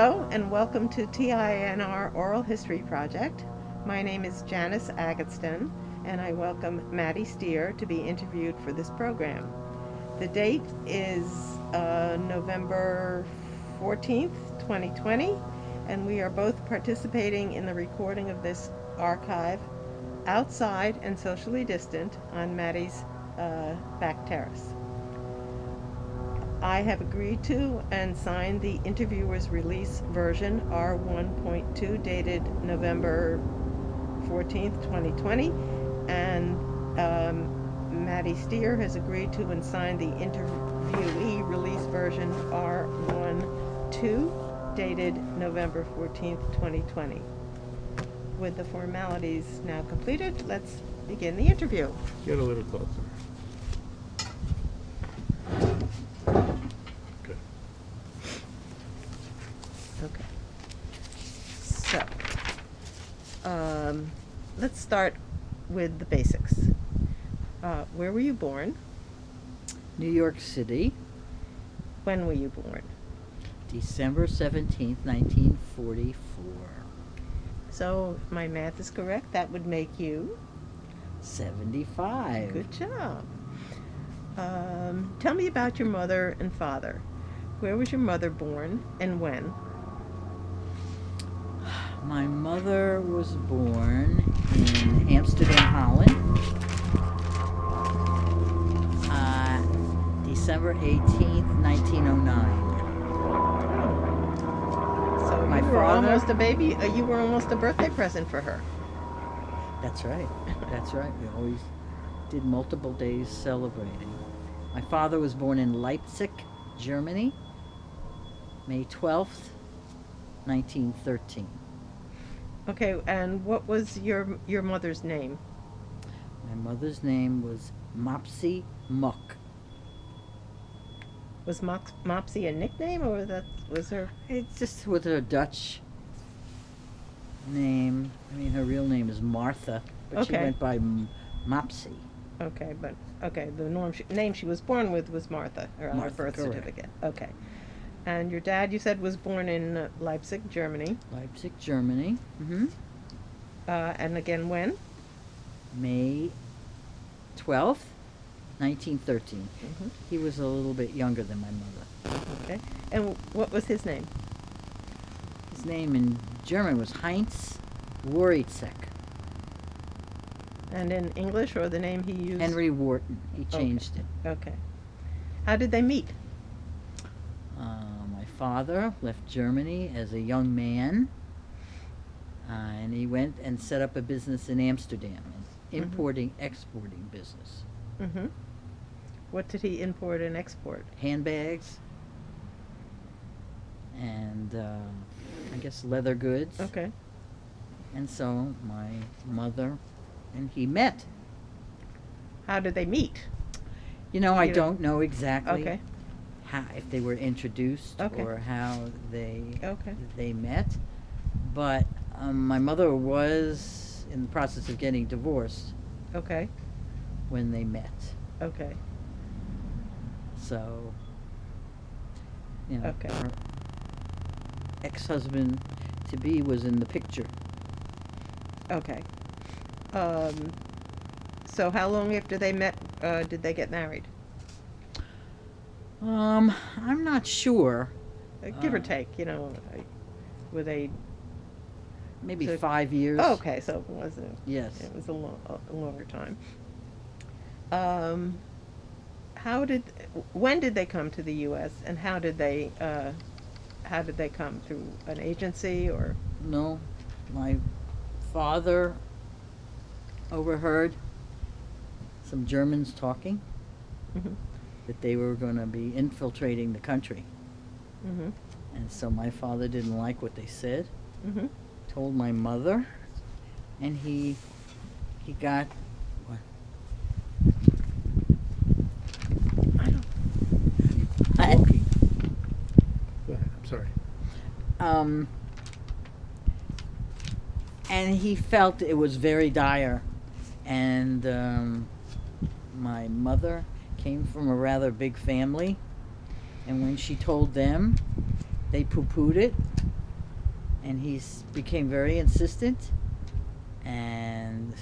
Hello and welcome to TINR Oral History Project. My name is Janice Agatston and I welcome Mady Stier to be interviewed for this program. The date is November 14th, 2020, and we are both participating in the recording of this archive outside and socially distant on Mady's back terrace. I have agreed to and signed the interviewer's release version R1.2 dated November 14th, 2020, and Mady Stier has agreed to and signed the interviewee release version R1.2 dated November 14th, 2020. With the formalities now completed, let's begin the interview. Get a little closer. Okay. So, let's start with the basics. Where were you born? New York City, When were you born? December 17th, 1944. So, if my math is correct, that would make you 75. Good job. Tell me about your mother and father. Where was your mother born and when? My mother was born in Amsterdam, Holland, December 18th, 1909. So My you were father- almost a baby. You were almost a birthday present for her. That's right. That's right. We always did multiple days celebrating. My father was born in Leipzig, Germany, May 12th, 1913. Okay, and what was your mother's name? My mother's name was Mopsy Muck. Was Mopsy a nickname, or was her? It's just with her Dutch name. I mean, her real name is Martha, but she Okay. went by Mopsy. Okay, but the name she was born with was Martha, or on her Martha, birth correct. certificate. Okay, and your dad, you said, was born in Leipzig, Germany. Leipzig, Germany. And again, when? May 12th, 1913. Mhm. He was a little bit younger than my mother. Okay, and what was his name? His name in German was Heinz Woritzek. And in English, or the name he used? Henry Wharton. He changed it. Okay. How did they meet? My father left Germany as a young man, and he went and set up a business in Amsterdam, an importing, exporting business. Mm-hmm. What did he import and export? Handbags and I guess leather goods. Okay. And so my mother and he met. How did they meet? You know, I You don't know exactly Okay. how, if they were introduced Okay. or how they Okay. met, but my mother was in the process of getting divorced Okay. when they met. Okay. So, you know, Okay. her ex-husband to be was in the picture. Okay. So how long after they met did they get married? I'm not sure. Give or take, were they? Maybe So- 5 years. Oh, okay, so it wasn't. Yes. It was a longer time. When did they come to the U.S. and how did they come through an agency or? No, my father overheard some Germans talking Mhm. that they were going to be infiltrating the country. Mhm. And so my father didn't like what they said, Mhm. told my mother, and he got what? I don't. Walking. Go ahead. I'm sorry. And he felt it was very dire, and my mother came from a rather big family, and when she told them, they poo-pooed it and became very insistent, and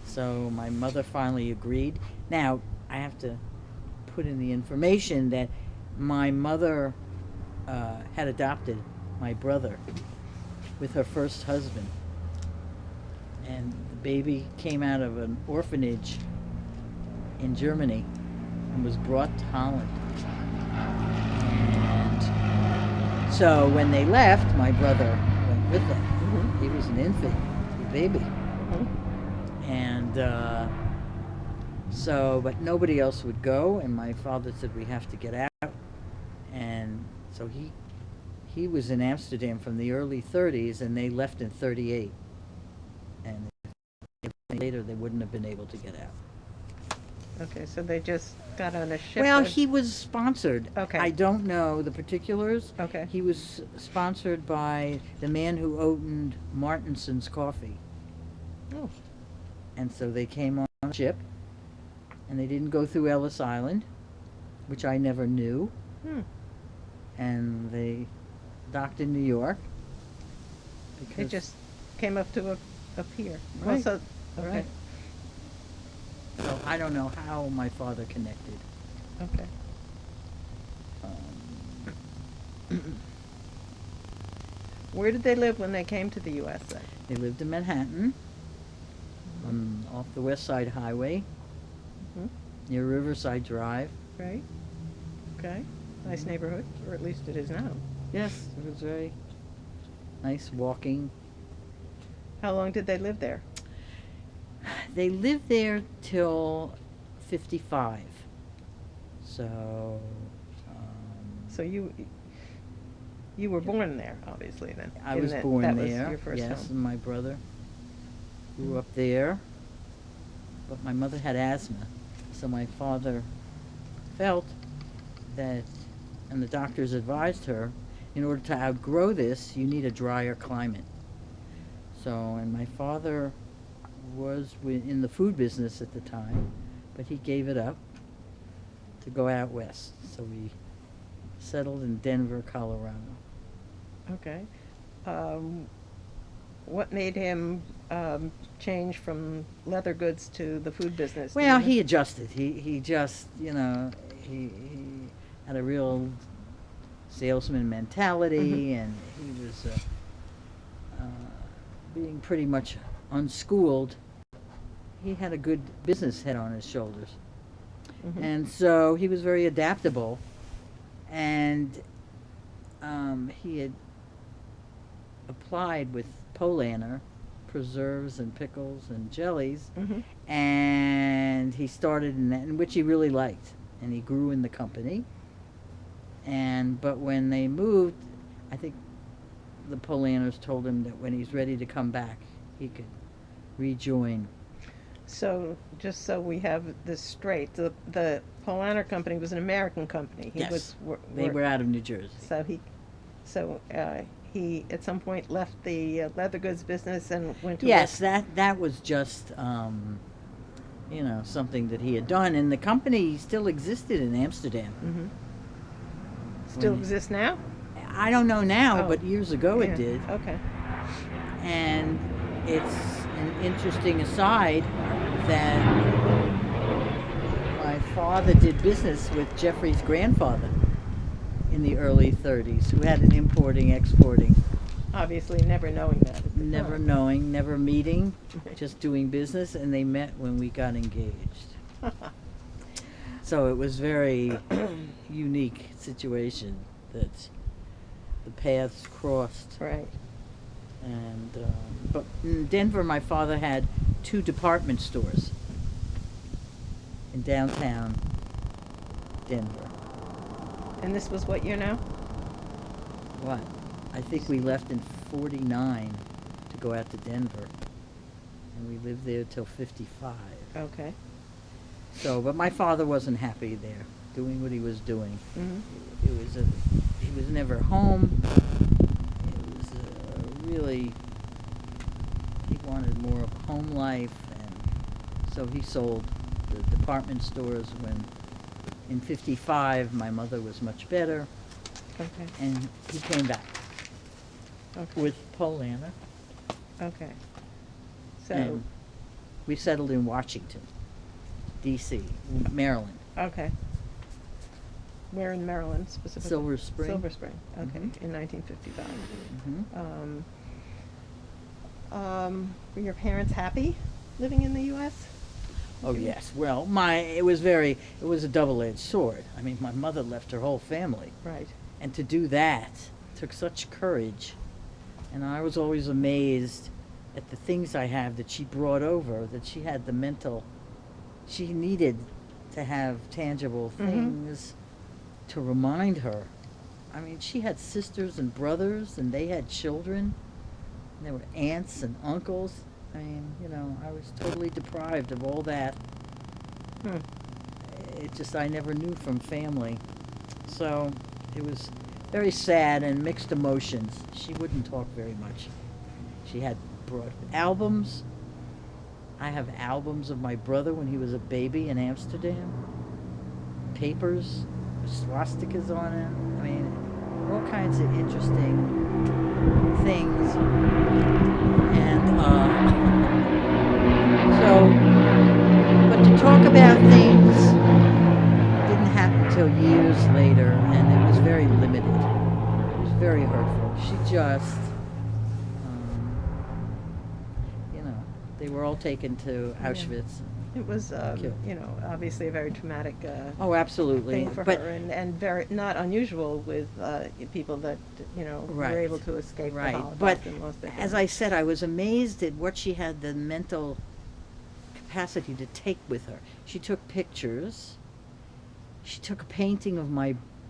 so my mother finally agreed. Now, I have to put in the information that my mother had adopted my brother with her first husband, and the baby came out of an orphanage in Germany and was brought to Holland. And so when they left, my brother went with them. Mhm. He was an infant, a baby. Mhm. And so, but nobody else would go, and my father said, we have to get out. And so he was in Amsterdam from the early 30s, and they left in 38. And later they wouldn't have been able to get out. Okay, so they just got on a ship. Well, and- he was sponsored. Okay. I don't know the particulars. Okay. He was sponsored by the man who owned Martinson's Coffee. Oh. And so they came on a ship, and they didn't go through Ellis Island, which I never knew. Hmm. And they docked in New York. It just came up to a pier. Well, Right. so, okay. Right. So I don't know how my father connected. Okay. Where did they live when they came to the U.S. then? They lived in Manhattan, off the West Side Highway, Mhm. near Riverside Drive. Right? Okay. Nice neighborhood, or at least it is now. Yes, it was very nice walking. How long did they live there? They lived there till 55. So, So you were born there, obviously, then. I in was that- born that there. was your first Yes, home. and my brother grew up there. But my mother had asthma, so my father felt that, and the doctors advised her, in order to outgrow this, you need a drier climate. So, and my father was in the food business at the time, but he gave it up to go out west. So we settled in Denver, Colorado. Okay. What made him change from leather goods to the food business? Do you Well, know? he adjusted. He just, he had a real salesman mentality, and he was being pretty much unschooled. He had a good business head on his shoulders. Mhm. And so he was very adaptable, and he had applied with Polaner, preserves and pickles and jellies, Mhm. and he started in that, in which he really liked, and he grew in the company. But when they moved, I think the Polaners told him that when he's ready to come back, he could rejoin. So, just so we have this straight, the Polaner company was an American company. He Yes, was, they were out of New Jersey. So he at some point left the leather goods business and went to Yes, work. that was just something that he had done, and the company still existed in Amsterdam. Mhm. Still When- exists now? I don't know now, Oh, but years ago Yeah. it did. Okay. And it's an interesting aside that my father did business with Jeffrey's grandfather in the early 30s, who had an importing, exporting, Obviously, never knowing that at the never time. knowing, never meeting, just doing business, and they met when we got engaged. So it was very unique situation that the paths crossed. Right. And but in Denver, my father had 2 department stores in downtown Denver. And this was what year now? What? I think we left in 49 to go out to Denver, and we lived there till 55. Okay. So, but my father wasn't happy there, doing what he was doing. Mhm. He was never home. It was really, he wanted more of a home life, and so he sold the department stores when, in 55, my mother was much better, Okay. and he came back. Okay. with Polana. Okay. So, And we settled in Washington, D.C., Maryland. okay. Where in Maryland specifically? Silver Spring. Silver Spring, okay, Mhm. in 1955. Hmm. Were your parents happy living in the U.S.? Oh You- yes. Well, it was a double-edged sword. I mean, my mother left her whole family, Right. and to do that took such courage. And I was always amazed at the things I have that she brought over. That she had the mental. She needed to have tangible Mhm. things to remind her. I mean, she had sisters and brothers, and they had children. And there were aunts and uncles. I mean, I was totally deprived of all that. Hmm. I never knew from family. So it was very sad and mixed emotions. She wouldn't talk very much. She had brought albums. I have albums of my brother when he was a baby in Amsterdam. Papers with swastikas on it. I mean, all kinds of interesting things. And but to talk about things didn't happen till years later, and it was very limited. It was very hurtful. She just, um, they were all taken to Yeah. Auschwitz. It was, Killed. obviously a very traumatic Oh, absolutely. thing for But her, and very not unusual with people that Right. were able to escape the right. Holocaust But and lost their as families. I said, I was amazed at what she had the mental capacity to take with her. She took pictures. She took a painting of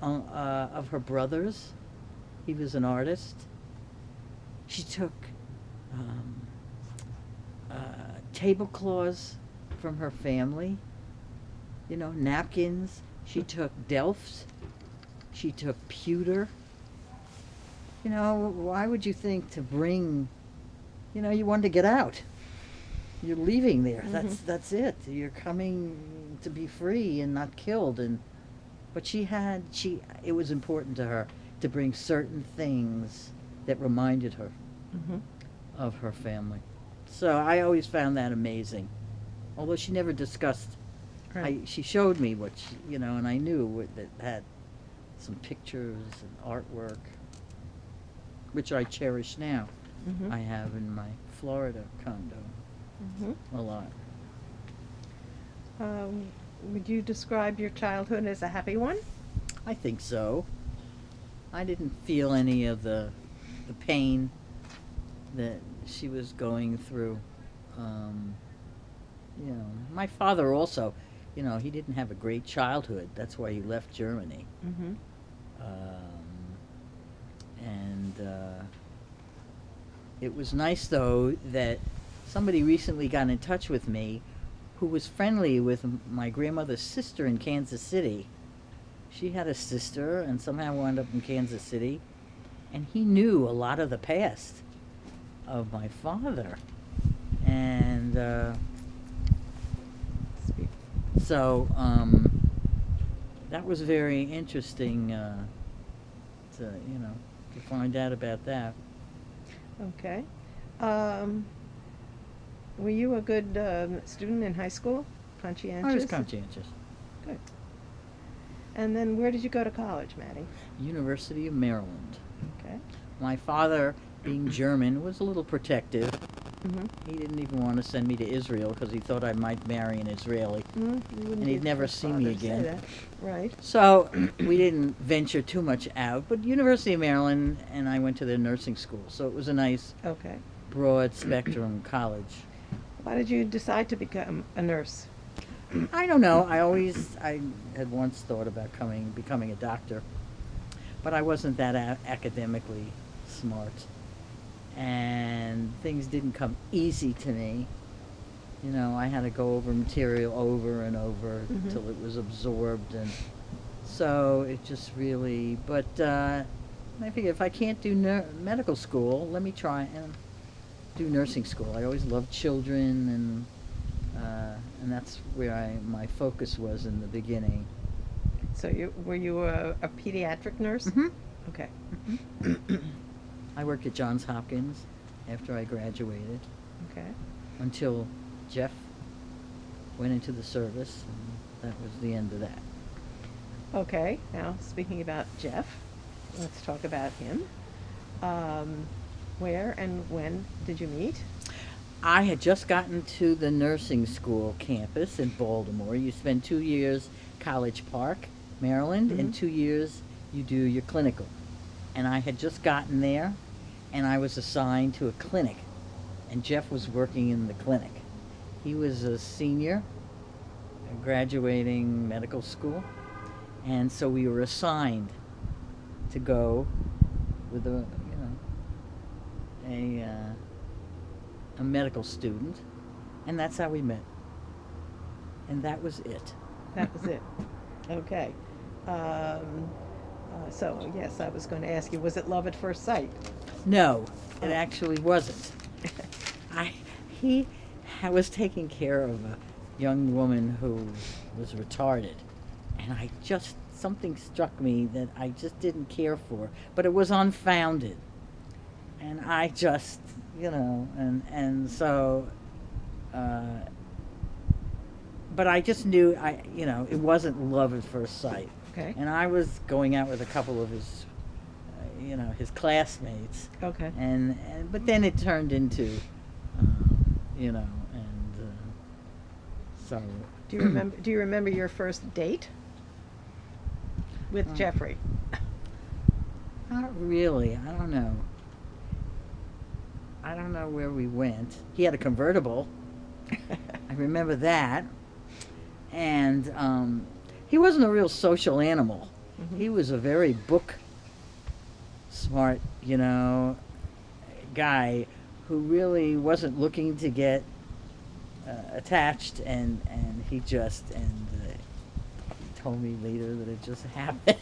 of her brother's. He was an artist. She took um, tablecloths from her family. Napkins. She took Delft. She took pewter. Why would you think to bring? You wanted to get out. You're leaving there. Mhm. That's it. You're coming to be free and not killed. But it was important to her to bring certain things that reminded her Mhm. of her family. So I always found that amazing. Although she never discussed, Right. she showed me what and I knew that had some pictures and artwork, which I cherish now. Mhm. I have in my Florida condo Mhm. a lot. Would you describe your childhood as a happy one? I think so. I didn't feel any of the pain that she was going through. Um, my father also, he didn't have a great childhood. That's why he left Germany. Mm-hmm. And it was nice, though, that somebody recently got in touch with me who was friendly with my grandmother's sister in Kansas City. She had a sister and somehow wound up in Kansas City. And he knew a lot of the past of my father. And so that was very interesting to find out about that. Okay. Um, were you a good student in high school? Conscientious? I was conscientious. Good. And then where did you go to college, Maddie? University of Maryland. Okay. My father, being German, was a little protective. Mm-hmm. He didn't even want to send me to Israel because he thought I might marry an Israeli. And he'd never see me again. Right. So we didn't venture too much out. But University of Maryland, and I went to the nursing school. So it was a nice, Okay. broad spectrum college. Why did you decide to become a nurse? I don't know. I had once thought about becoming a doctor, but I wasn't that academically smart, and things didn't come easy to me. I had to go over material over and over Mhm. till it was absorbed, and so it just really. But I figured if I can't do medical school, let me try and do nursing school. I always loved children, and that's where my focus was in the beginning. So were you a pediatric nurse? Mm-hmm. Okay. I worked at Johns Hopkins after I graduated Okay. until Jeff went into the service, and that was the end of that. Okay. Now, speaking about Jeff, let's talk about him. Where and when did you meet? I had just gotten to the nursing school campus in Baltimore. You spend 2 years College Park, Maryland, and Mhm. 2 years you do your clinical. And I had just gotten there, and I was assigned to a clinic, and Jeff was working in the clinic. He was a senior, graduating medical school, and so we were assigned to go with a medical student, and that's how we met. And that was it. That was it. Okay. So, yes, I was going to ask you, was it love at first sight? No, it Oh. actually wasn't. He was taking care of a young woman who was retarded, and something struck me that I just didn't care for, but it was unfounded. And I just, and so, but I just knew it wasn't love at first sight. Okay. And I was going out with a couple of his, his classmates. Okay. But then it turned into, so. Do you remember your first date with Jeffrey? Not really. I don't know. I don't know where we went. He had a convertible. I remember that. And he wasn't a real social animal. Mhm. He was a very book smart, guy who really wasn't looking to get attached, and he told me later that it just happened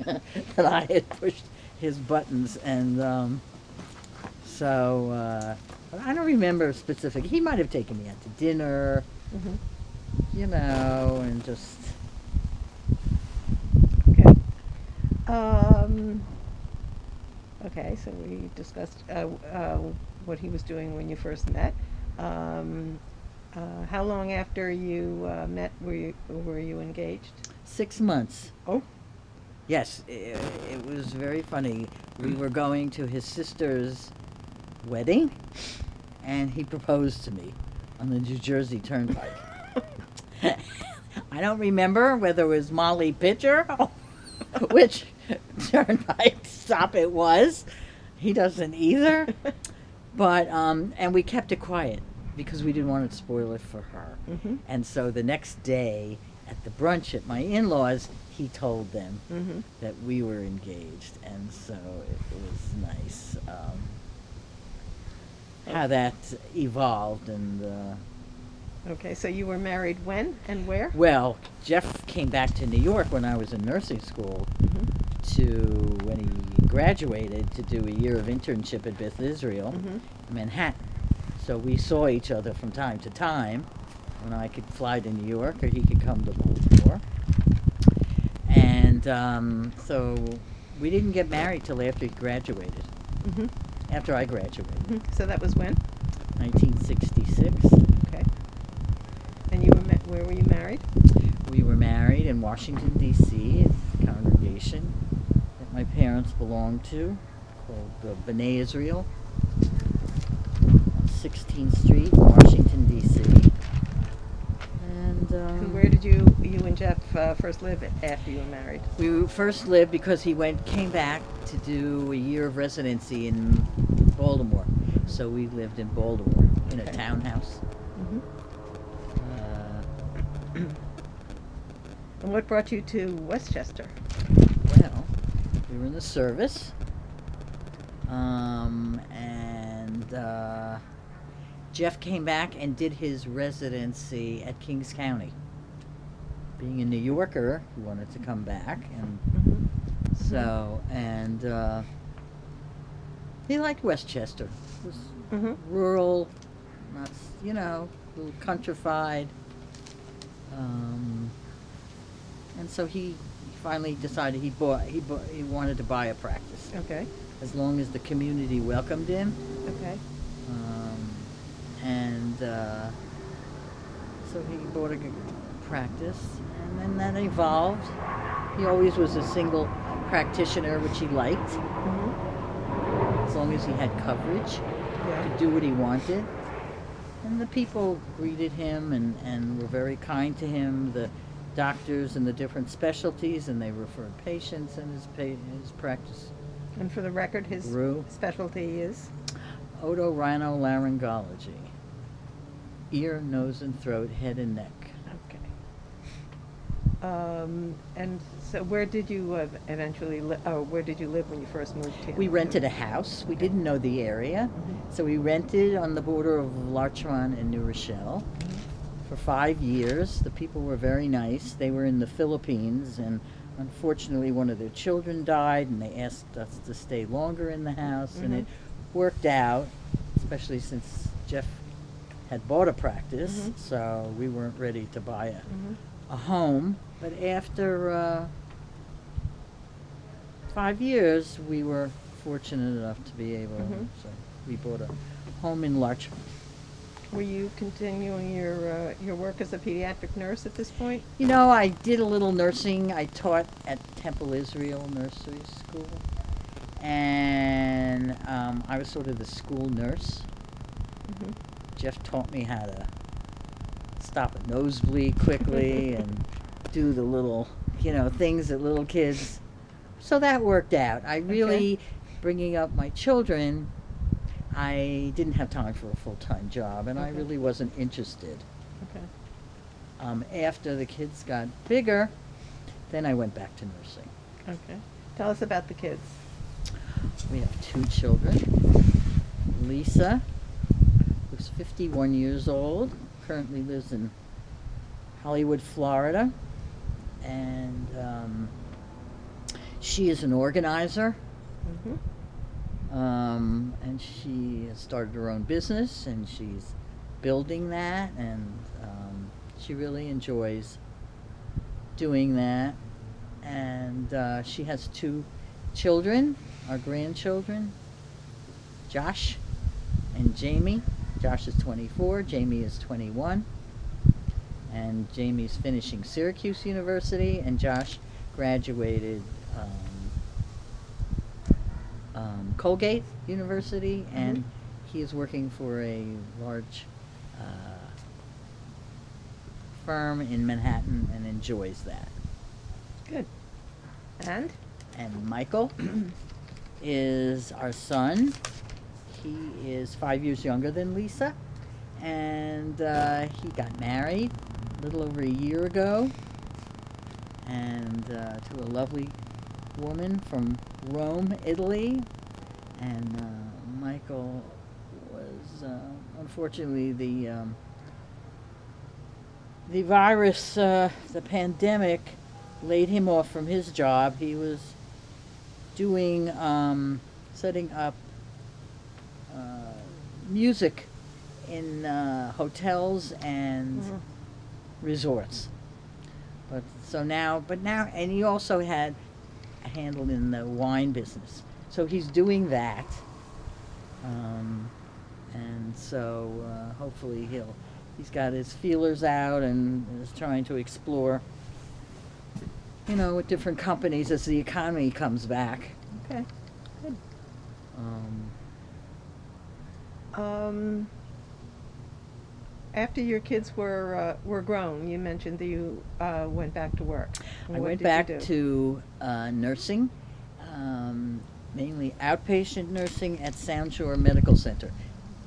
that I had pushed his buttons, and so I don't remember specific. He might have taken me out to dinner, Mhm. and just. Okay. Okay, so we discussed what he was doing when you first met. How long after you met were you engaged? 6 months. Oh. Yes, it was very funny. We were going to his sister's wedding, and he proposed to me on the New Jersey Turnpike. I don't remember whether it was Molly Pitcher, which turnpike stop it was. He doesn't either. But, and we kept it quiet because we didn't want to spoil it for her. Mhm. And so the next day at the brunch at my in-laws, he told them Mhm. that we were engaged. And so it was nice how that evolved. And Okay, so you were married when and where? well, Jeff came back to New York when I was in nursing school when he graduated, to do a year of internship at Beth Israel Mhm. in Manhattan. So we saw each other from time to time when I could fly to New York or he could come to Baltimore. And so we didn't get married till after he graduated, Mhm. after I graduated, Mhm. So that was when? 1966. Okay. And you were where were you married? We were married in Washington, D.C., at a congregation that my parents belonged to, called B'nai Israel, on 16th Street, Washington, D.C. And And where did you and Jeff first live after you were married? we first lived because he came back to do a year of residency in Baltimore. So we lived in Baltimore in a Okay. townhouse. Mhm. Uh, And what brought you to Westchester? Well, we were in the service, and Jeff came back and did his residency at Kings County. Being a New Yorker, he wanted to come back, and Mhm. so, and he liked Westchester. It was Mhm. rural, not, a little countrified. And so he finally decided he wanted to buy a practice. Okay. as long as the community welcomed him. Okay. And so he bought a practice, and then that evolved. He always was a single practitioner, which he liked, Mm-hmm. as long as he had coverage, Yeah. could do what he wanted. And the people greeted him and were very kind to him, the doctors and the different specialties, and they referred patients, and his practice And for the record, his grew. specialty is? Otorhinolaryngology. Ear, nose, and throat, head and neck. Okay. And so where did you eventually live? Oh, where did you live when you first moved here? We rented a house. We didn't know the area. Mhm. So we rented on the border of Larchmont and New Rochelle for 5 years. The people were very nice. They were in the Philippines, and unfortunately one of their children died, and they asked us to stay longer in the house, and it worked out, especially since Jeff had bought a practice, Mhm. so we weren't ready to buy Mhm. a home. But after 5 years, we were fortunate enough to be able, Mhm. so we bought a home in Larchmont. Were you continuing your work as a pediatric nurse at this point? You know, I did a little nursing. I taught at Temple Israel Nursery School, and I was sort of the school nurse. Mm-hmm. Jeff taught me how to stop a nosebleed quickly and do the little, things that little kids. So that worked out. I really, bringing up my children, I didn't have time for a full-time job, and I Okay. really wasn't interested. Okay. After the kids got bigger, then I went back to nursing. Okay. Tell us about the kids. We have 2 children. Lisa, who's 51 years old, currently lives in Hollywood, Florida, and she is an organizer. Mm-hmm. And she has started her own business, and she's building that, and she really enjoys doing that. And she has 2 children, our grandchildren, Josh and Jamie. Josh is 24, Jamie is 21, and Jamie's finishing Syracuse University, and Josh graduated Colgate University, and he is working for a large firm in Manhattan and enjoys that. Good. And? And Michael is our son. He is 5 years younger than Lisa, and he got married a little over a year ago, and to a lovely woman from Rome, Italy. And Michael was unfortunately the virus, the pandemic, laid him off from his job. He was doing setting up music in hotels and resorts. But now, and he also had a handle in the wine business. So he's doing that, and so hopefully he's got his feelers out and is trying to explore, with different companies as the economy comes back. Okay. Good. After your kids were grown, you mentioned that you went back to work. I What went did you back do? to nursing, mainly outpatient nursing at Sound Shore Medical Center.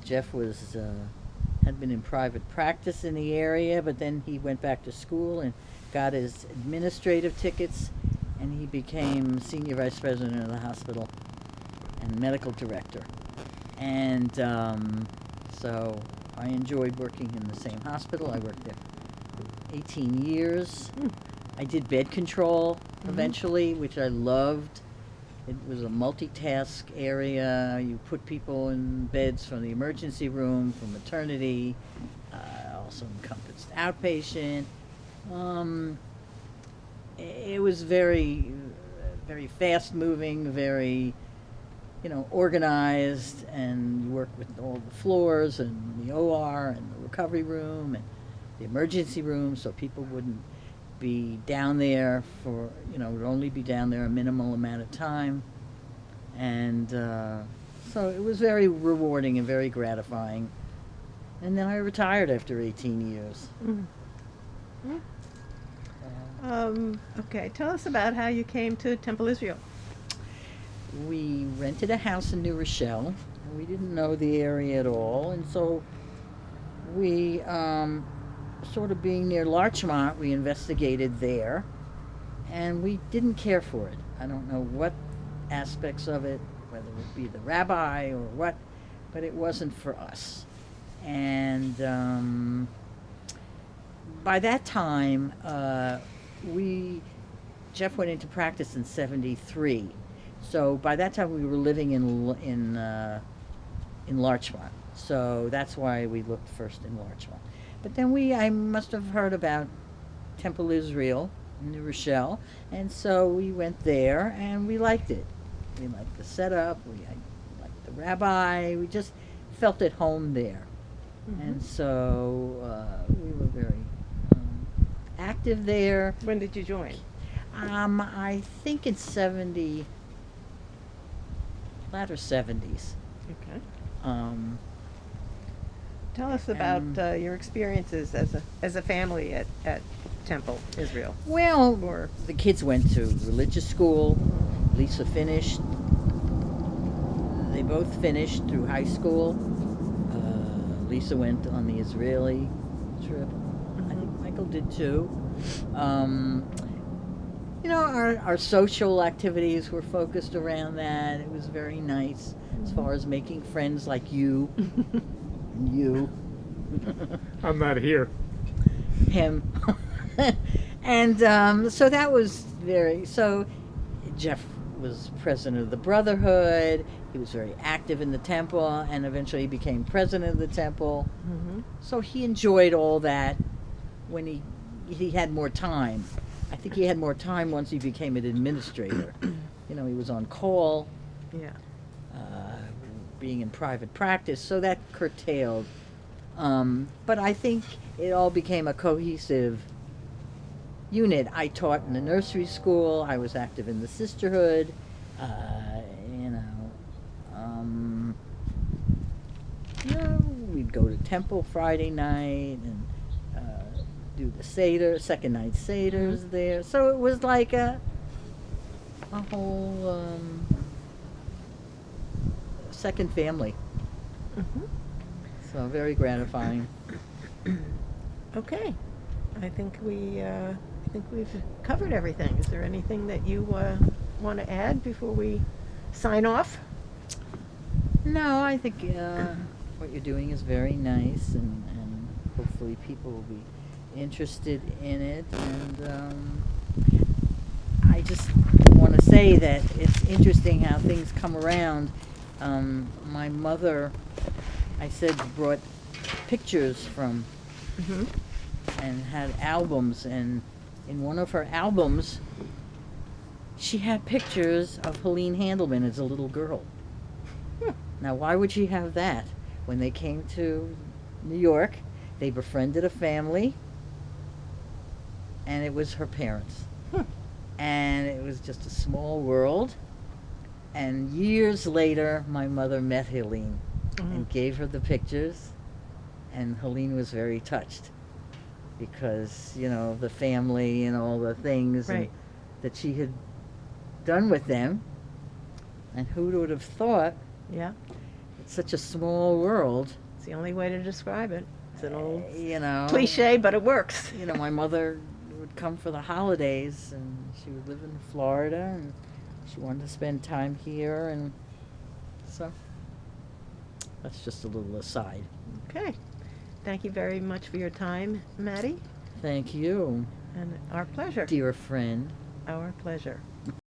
Jeff had been in private practice in the area, but then he went back to school and got his administrative tickets, and he became senior vice president of the hospital and medical director. And so I enjoyed working in the same hospital. I worked there 18 years. I did bed control eventually, which I loved. It was a multitask area. You put people in beds from the emergency room, from maternity, also encompassed outpatient. It was very, very fast moving, very organized, and you work with all the floors and the OR and the recovery room and the emergency room, so people wouldn't be down there would only be down there a minimal amount of time. And so it was very rewarding and very gratifying. And then I retired after 18 years. Mm. Okay, tell us about how you came to Temple Israel. We rented a house in New Rochelle. We didn't know the area at all, and so we, sort of being near Larchmont, we investigated there, and we didn't care for it. I don't know what aspects of it, whether it would be the rabbi or what, but it wasn't for us. And by that time, Jeff went into practice in '73. So by that time we were living in Larchmont. So that's why we looked first in Larchmont. But then I must have heard about Temple Israel in New Rochelle, and so we went there and we liked it. We liked the setup, we liked the rabbi, we just felt at home there. Mm-hmm. And so we were very active there. When did you join? I think in latter 70s. Okay. Tell Tell us about your experiences as a family at Temple Israel. Well, Or the kids went to religious school. Lisa finished. They both finished through high school. Lisa went on the Israeli trip. I think Michael did too. Our social activities were focused around that. It was very nice as far as making friends like you. And you. I'm not here. Him. And so that was so Jeff was president of the Brotherhood. He was very active in the temple and eventually became president of the temple. Mm-hmm. So he enjoyed all that when he had more time. I think he had more time once he became an administrator. He was on call, Yeah. being in private practice, so that curtailed. But I think it all became a cohesive unit. I taught in the nursery school. I was active in the sisterhood. We'd go to temple Friday night and do the Seder, second night Seders there. So it was like a whole second family. Mm-hmm. So very gratifying. Okay. I think we've covered everything. Is there anything that you want to add before we sign off? No, I think what you're doing is very nice, and hopefully people will be interested in it. And I just want to say that it's interesting how things come around. My mother, I said, brought pictures from Mm-hmm. and had albums, and in one of her albums she had pictures of Helene Handelman as a little girl. Now, why would she have that? When they came to New York, they befriended a family, and it was her parents. And it was just a small world. And years later, my mother met Helene and gave her the pictures, and Helene was very touched because, the family and all the things Right. that she had done with them. And who would have thought, Yeah. it's such a small world. It's the only way to describe it. It's an old You cliche, but it works. My mother would come for the holidays, and she would live in Florida, and she wanted to spend time here, and so that's just a little aside. Okay. Thank you very much for your time, Mady, Thank you, and our pleasure. dear friend. Our pleasure.